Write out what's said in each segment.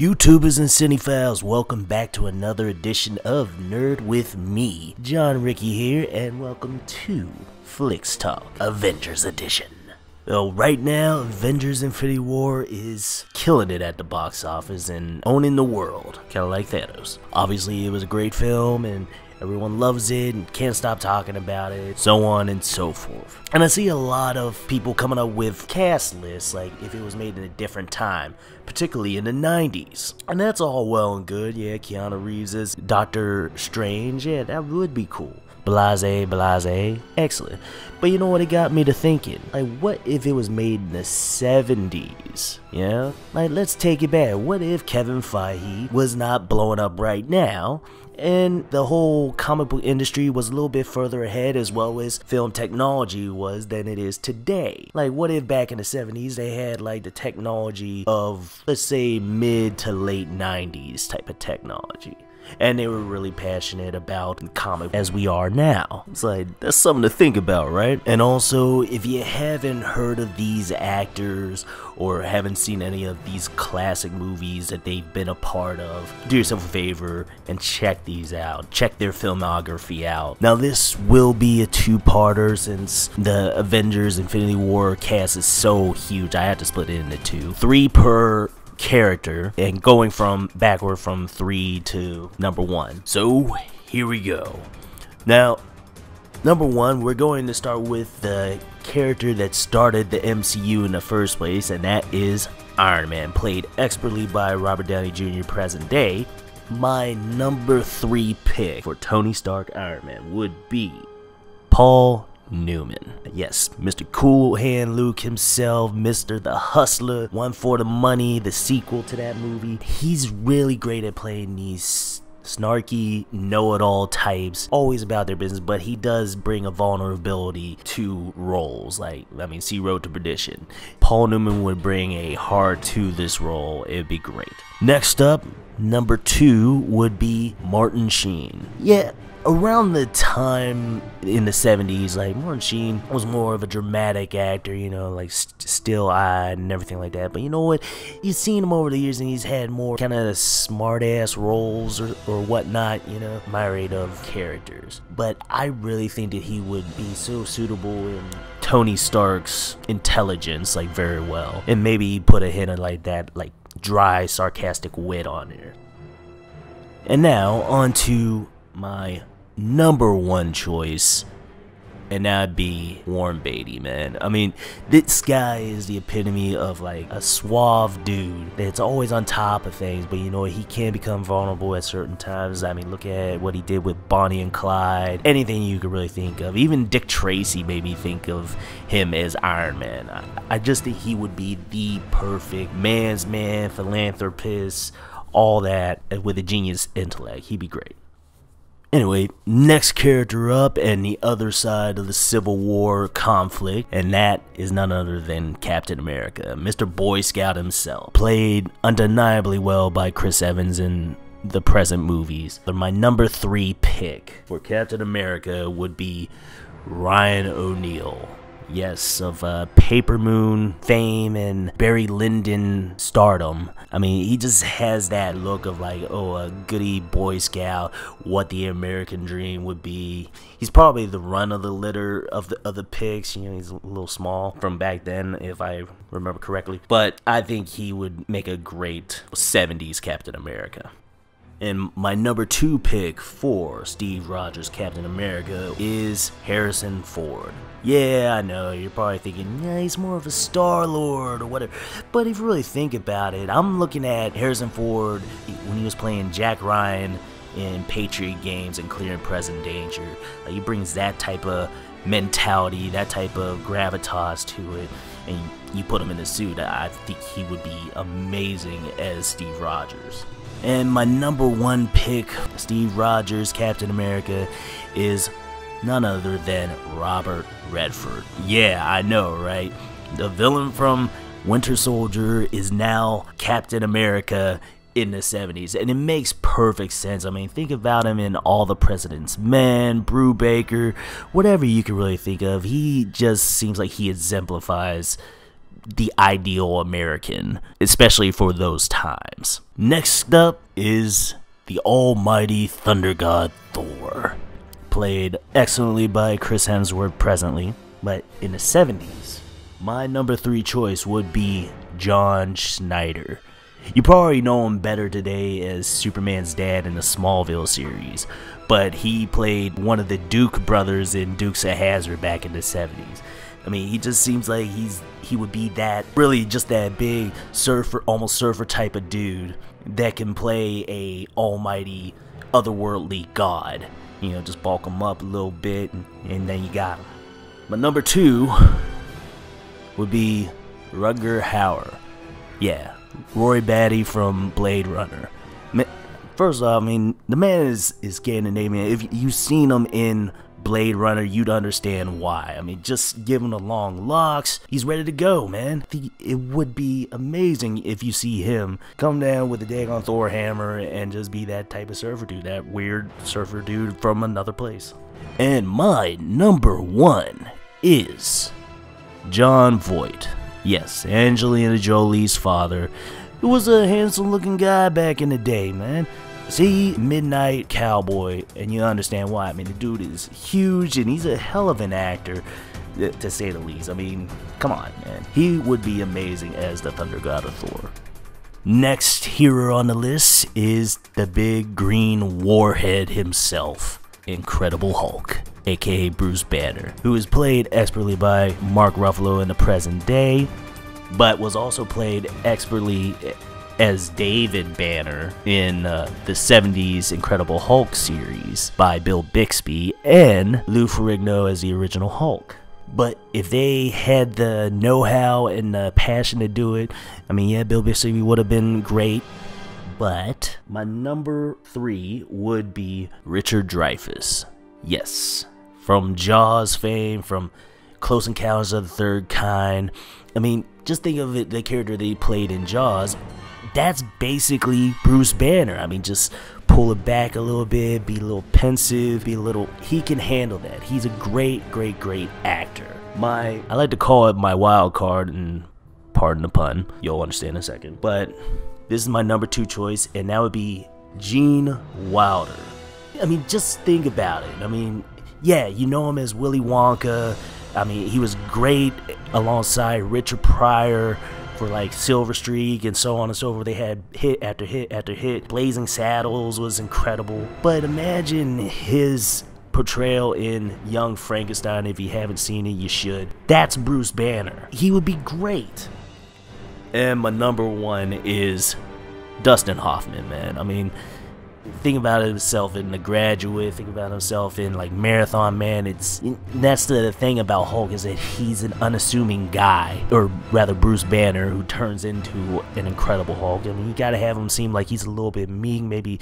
YouTubers and cinephiles, welcome back to another edition of Nerd with me, John Ricky here, and welcome to Flicks Talk, Avengers Edition. Well, right now, Avengers Infinity War is killing it at the box office and owning the world, kinda like Thanos. Obviously, it was a great film, and everyone loves it and can't stop talking about it, so on and so forth. And I see a lot of people coming up with cast lists, like if it was made in a different time, particularly in the 90s. And that's all well and good, yeah, Keanu Reeves as Doctor Strange, yeah, that would be cool. Blase, excellent. But you know what, it got me to thinking, like, what if it was made in the 70s, yeah? Like, let's take it back. What if Kevin Feige was not blowing up right now, and the whole comic book industry was a little bit further ahead, as well as film technology was, than it is today? Like, what if back in the 70s they had like the technology of, let's say, mid to late 90s type of technology, and they were really passionate about comic as we are now? It's like, that's something to think about, right? And also, if you haven't heard of these actors or haven't seen any of these classic movies that they've been a part of, do yourself a favor and check these out. Check their filmography out. Now, this will be a two-parter since the Avengers Infinity War cast is so huge. I had to split it into two. 3 per character, and going from backward from 3 to number 1. So here we go. Now, number 1, we're going to start with the character that started the MCU in the first place, and that is Iron Man, played expertly by Robert Downey Jr. present day. My number 3 pick for Tony Stark Iron Man would be Paul Newman. Yes, Mr. Cool Hand Luke himself, Mr. the Hustler, One for the Money, the sequel to that movie. He's really great at playing these snarky, know-it-all types, always about their business, but he does bring a vulnerability to roles. Like, I mean, see Road to Perdition. Paul Newman would bring a heart to this role. It'd be great. Next up, number 2 would be Martin Sheen. Yeah, around the time in the 70s, like, Martin Sheen was more of a dramatic actor, you know, like still-eyed and everything like that. But you know what? You've seen him over the years, and he's had more kind of smart-ass roles or whatnot, you know, myriad of characters. But I really think that he would be so suitable in Tony Stark's intelligence, like, very well. And maybe put a hint of, like, that, like, dry, sarcastic wit on there. And now, on to my number 1 choice, and that'd be Warren Beatty, man. I mean, this guy is the epitome of like a suave dude that's always on top of things, but you know, he can become vulnerable at certain times. I mean, look at what he did with Bonnie and Clyde, anything you could really think of. Even Dick Tracy made me think of him as Iron Man. I just think he would be the perfect man's man, philanthropist, all that, with a genius intellect. He'd be great. Anyway, next character up, and the other side of the Civil War conflict, and that is none other than Captain America, Mr. Boy Scout himself, played undeniably well by Chris Evans in the present movies. But my number 3 pick for Captain America would be Ryan O'Neal. Yes, of Paper Moon fame and Barry Lyndon stardom. I mean, he just has that look of like, oh, a goody Boy Scout, what the American dream would be. He's probably the run of the litter of the picks. You know, he's a little small from back then, if I remember correctly. But I think he would make a great 70s Captain America. And my number 2 pick for Steve Rogers' Captain America is Harrison Ford. Yeah, I know, you're probably thinking, yeah, he's more of a Star-Lord or whatever. But if you really think about it, I'm looking at Harrison Ford when he was playing Jack Ryan in Patriot Games and Clear and Present Danger. Like, he brings that type of mentality, that type of gravitas to it, and you put him in a suit, I think he would be amazing as Steve Rogers. And my number 1 pick, Steve Rogers, Captain America, is none other than Robert Redford. Yeah, I know, right? The villain from Winter Soldier is now Captain America in the 70s, and it makes perfect sense. I mean, think about him in All the President's Men, Brubaker, whatever you can really think of. He just seems like he exemplifies the ideal American, especially for those times. Next up is the almighty thunder god Thor, played excellently by Chris Hemsworth presently, but in the 70s, my number 3 choice would be John Schneider. You probably know him better today as Superman's dad in the Smallville series, but he played one of the Duke brothers in Dukes of Hazzard back in the 70s. I mean, he just seems like he would be that, really just that big surfer, almost surfer type of dude that can play a almighty, otherworldly god. You know, just bulk him up a little bit and then you got him. My number 2 would be Rutger Hauer. Yeah, Roy Batty from Blade Runner. First off, I mean, the man is Scandinavian. If you've seen him in Blade Runner, you'd understand why. I mean, just give him the long locks. He's ready to go, man. I think it would be amazing if you see him come down with a daggone Thor hammer and just be that type of surfer dude, that weird surfer dude from another place. And my number 1 is Jon Voight. Yes, Angelina Jolie's father. He was a handsome looking guy back in the day, man. See, Midnight Cowboy, and you understand why. I mean, the dude is huge, and he's a hell of an actor, to say the least. I mean, come on, man. He would be amazing as the Thunder God of Thor. Next hero on the list is the big green warhead himself, Incredible Hulk, aka Bruce Banner, who is played expertly by Mark Ruffalo in the present day, but was also played expertly as David Banner in the 70s Incredible Hulk series by Bill Bixby, and Lou Ferrigno as the original Hulk. But if they had the know-how and the passion to do it, I mean, yeah, Bill Bixby would have been great. But my number 3 would be Richard Dreyfuss. Yes, from Jaws fame, from Close Encounters of the Third Kind. I mean, just think of it, the character that he played in Jaws. That's basically Bruce Banner. I mean, just pull it back a little bit, be a little pensive, he can handle that. He's a great actor. I like to call it my wild card, and pardon the pun, you'll understand in a second. But this is my number 2 choice, and that would be Gene Wilder. I mean, just think about it. I mean, yeah, you know him as Willy Wonka. I mean, he was great alongside Richard Pryor for like Silver Streak and so on and so forth. They had hit after hit after hit. Blazing Saddles was incredible. But imagine his portrayal in Young Frankenstein. If you haven't seen it, you should. That's Bruce Banner. He would be great. And my number 1 is Dustin Hoffman, man. I mean, think about himself in The Graduate, think about himself in like Marathon Man. That's the thing about Hulk, is that he's an unassuming guy, or rather Bruce Banner, who turns into an Incredible Hulk. I mean, you gotta have him seem like he's a little bit meek, maybe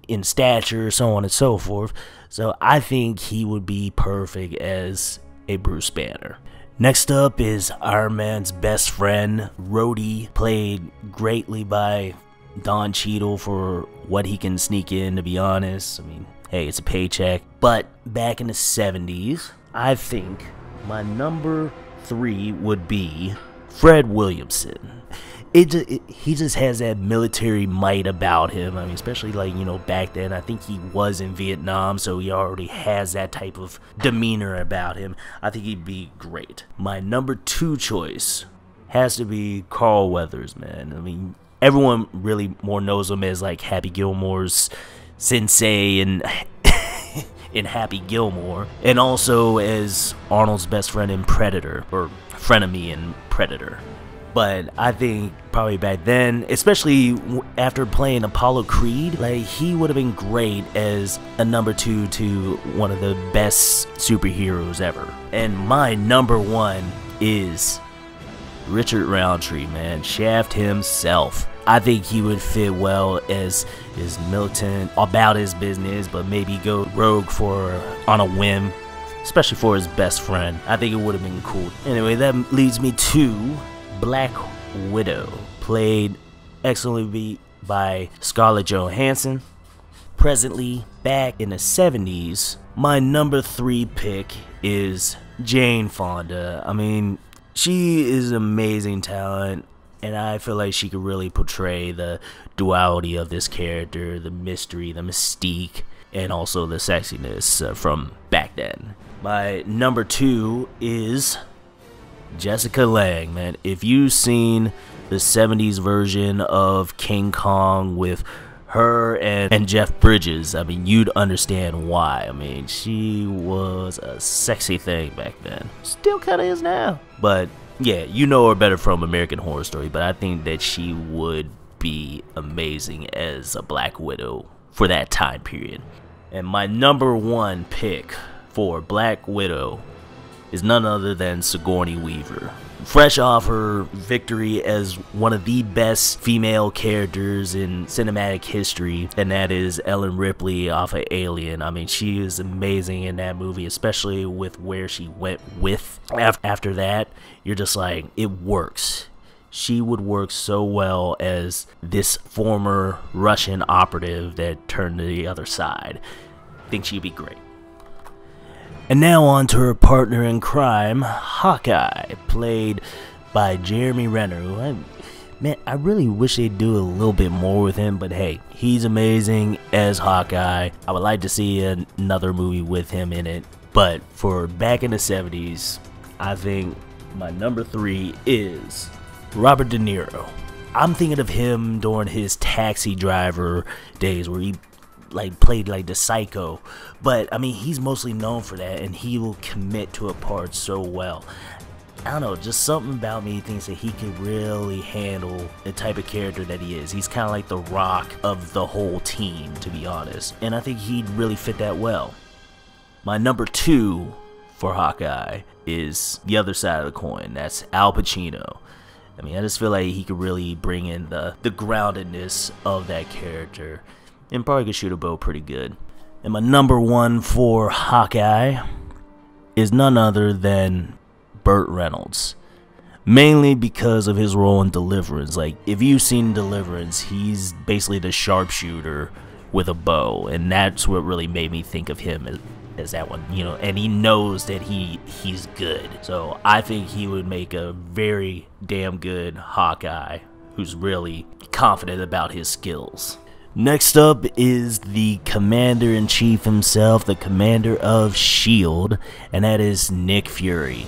in stature, so on and so forth. So I think he would be perfect as a Bruce Banner. Next up is Iron Man's best friend, Rhodey, played greatly by Don Cheadle for what he can sneak in, to be honest. I mean, hey, it's a paycheck. But back in the 70s, I think my number 3 would be Fred Williamson. He just has that military might about him. I mean, especially like, you know, back then, I think he was in Vietnam, so he already has that type of demeanor about him. I think he'd be great. My number 2 choice has to be Carl Weathers, man. I mean, everyone really more knows him as like Happy Gilmore's sensei in Happy Gilmore, and also as Arnold's best friend in Predator, or frenemy in Predator. But I think probably back then, especially after playing Apollo Creed, like he would have been great as a number 2 to one of the best superheroes ever. And my number 1 is Richard Roundtree, man. Shaft himself. I think he would fit well as militant about his business, but maybe go rogue on a whim, especially for his best friend. I think it would have been cool. Anyway, that leads me to Black Widow, played excellently by Scarlett Johansson. Presently, back in the 70s, my number 3 pick is Jane Fonda. I mean, She is amazing talent, and I feel like she could really portray the duality of this character, the mystery, the mystique, and also the sexiness from back then. My number 2 is Jessica Lange, man. If you've seen the 70s version of King Kong with her and Jeff Bridges, I mean, you'd understand why. I mean, she was a sexy thing back then. Still kind of is now. But yeah, you know her better from American Horror Story, but I think that she would be amazing as a Black Widow for that time period. And my number 1 pick for Black Widow is none other than Sigourney Weaver. Fresh off her victory as one of the best female characters in cinematic history, and that is Ellen Ripley off of Alien. I mean, she is amazing in that movie, especially with where she went with. After that, you're just like, it works. She would work so well as this former Russian operative that turned to the other side. I think she'd be great. And now on to her partner in crime, Hawkeye, played by Jeremy Renner. Man, I really wish they'd do a little bit more with him, but hey, he's amazing as Hawkeye. I would like to see another movie with him in it. But for back in the 70s, I think my number 3 is Robert De Niro. I'm thinking of him during his Taxi Driver days where he played like the psycho, but I mean, he's mostly known for that, and he will commit to a part so well. I don't know, just something about me thinks that he could really handle the type of character that he is. He's kind of like the Rock of the whole team, to be honest, and I think he'd really fit that well. My number 2 for Hawkeye is the other side of the coin. That's Al Pacino. I mean, I just feel like he could really bring in the groundedness of that character, and probably could shoot a bow pretty good. And my number 1 for Hawkeye is none other than Burt Reynolds. Mainly because of his role in Deliverance. Like, if you've seen Deliverance, he's basically the sharpshooter with a bow, and that's what really made me think of him as that one, you know, and he knows that he's good. So I think he would make a very damn good Hawkeye who's really confident about his skills. Next up is the Commander-in-Chief himself, the Commander of S.H.I.E.L.D., and that is Nick Fury.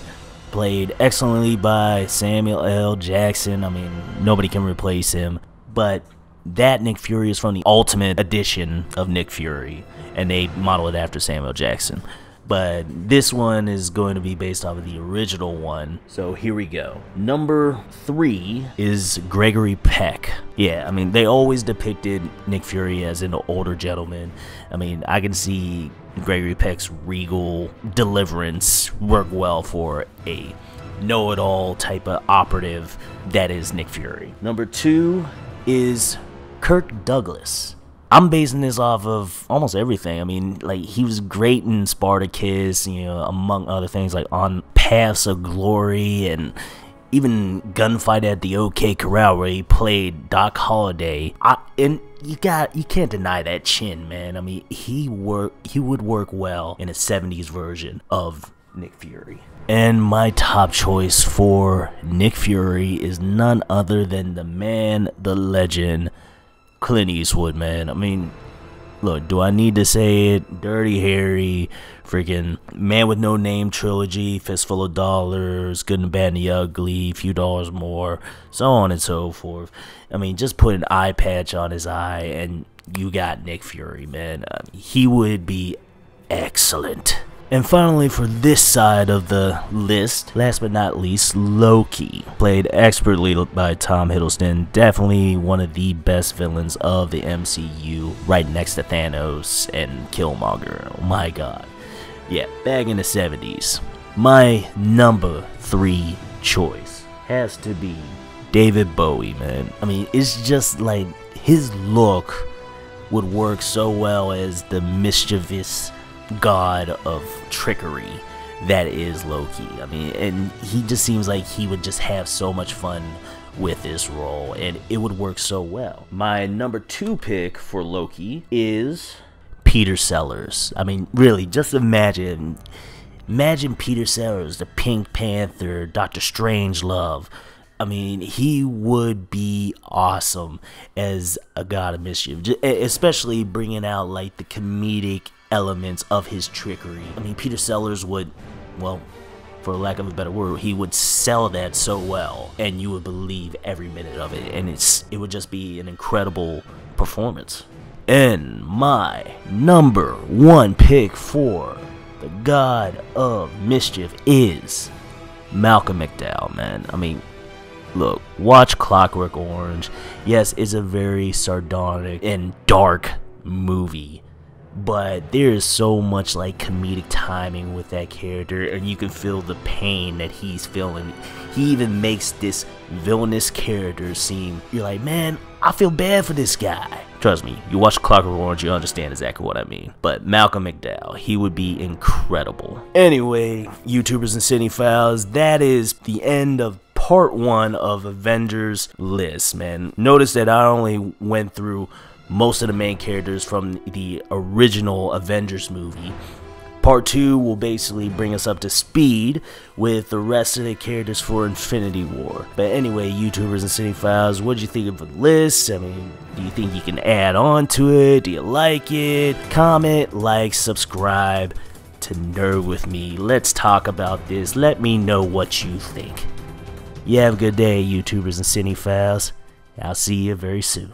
Played excellently by Samuel L. Jackson. I mean, nobody can replace him. But that Nick Fury is from the Ultimate Edition of Nick Fury, and they modeled it after Samuel Jackson. But this one is going to be based off of the original one. So here we go. Number 3 is Gregory Peck. Yeah, I mean, they always depicted Nick Fury as an older gentleman. I mean, I can see Gregory Peck's regal Deliverance work well for a know-it-all type of operative that is Nick Fury. Number 2 is Kirk Douglas. I'm basing this off of almost everything. I mean, like, he was great in Spartacus, you know, among other things, like on Paths of Glory, and even Gunfight at the OK Corral, where he played Doc Holliday. And you can't deny that chin, man. I mean, he would work well in a 70s version of Nick Fury. And my top choice for Nick Fury is none other than the man, the legend, Clint Eastwood, man. I mean, look, do I need to say it? Dirty Harry, freaking Man with No Name trilogy, Fistful of Dollars, Good and Bad and the Ugly, Few Dollars More, so on and so forth. I mean, just put an eye patch on his eye and you got Nick Fury, man. He would be excellent. And finally, for this side of the list, last but not least, Loki. Played expertly by Tom Hiddleston. Definitely one of the best villains of the MCU, right next to Thanos and Killmonger. Oh my god. Yeah, back in the 70s. My number 3 choice has to be David Bowie, man. I mean, it's just like his look would work so well as the mischievous god of trickery that is Loki. I mean, and he just seems like he would just have so much fun with this role, and it would work so well. My number 2 pick for Loki is Peter Sellers. I mean, really, just imagine Imagine Peter Sellers, the Pink Panther, Dr. Strangelove. I mean, he would be awesome as a god of mischief, especially bringing out like the comedic elements of his trickery. I mean, Peter Sellers would, well, for lack of a better word, he would sell that so well, and you would believe every minute of it, and it would just be an incredible performance. And my number one pick for the god of mischief is Malcolm McDowell, man. I mean, look, watch Clockwork Orange. Yes, it's a very sardonic and dark movie, but there is so much like comedic timing with that character, and you can feel the pain that he's feeling. He even makes this villainous character seem, you're like, man, I feel bad for this guy. Trust me, you watch Clockwork Orange, you understand exactly what I mean. But Malcolm McDowell, he would be incredible. Anyway, YouTubers and Cinephiles, that is the end of part 1 of Avengers list, man. Notice that I only went through most of the main characters from the original Avengers movie. Part 2 will basically bring us up to speed with the rest of the characters for Infinity War. But anyway, YouTubers and Cinephiles, what do you think of the list? I mean, do you think you can add on to it? Do you like it? Comment, like, subscribe to Nerd With Me. Let's talk about this. Let me know what you think. You have a good day, YouTubers and Cinephiles. I'll see you very soon.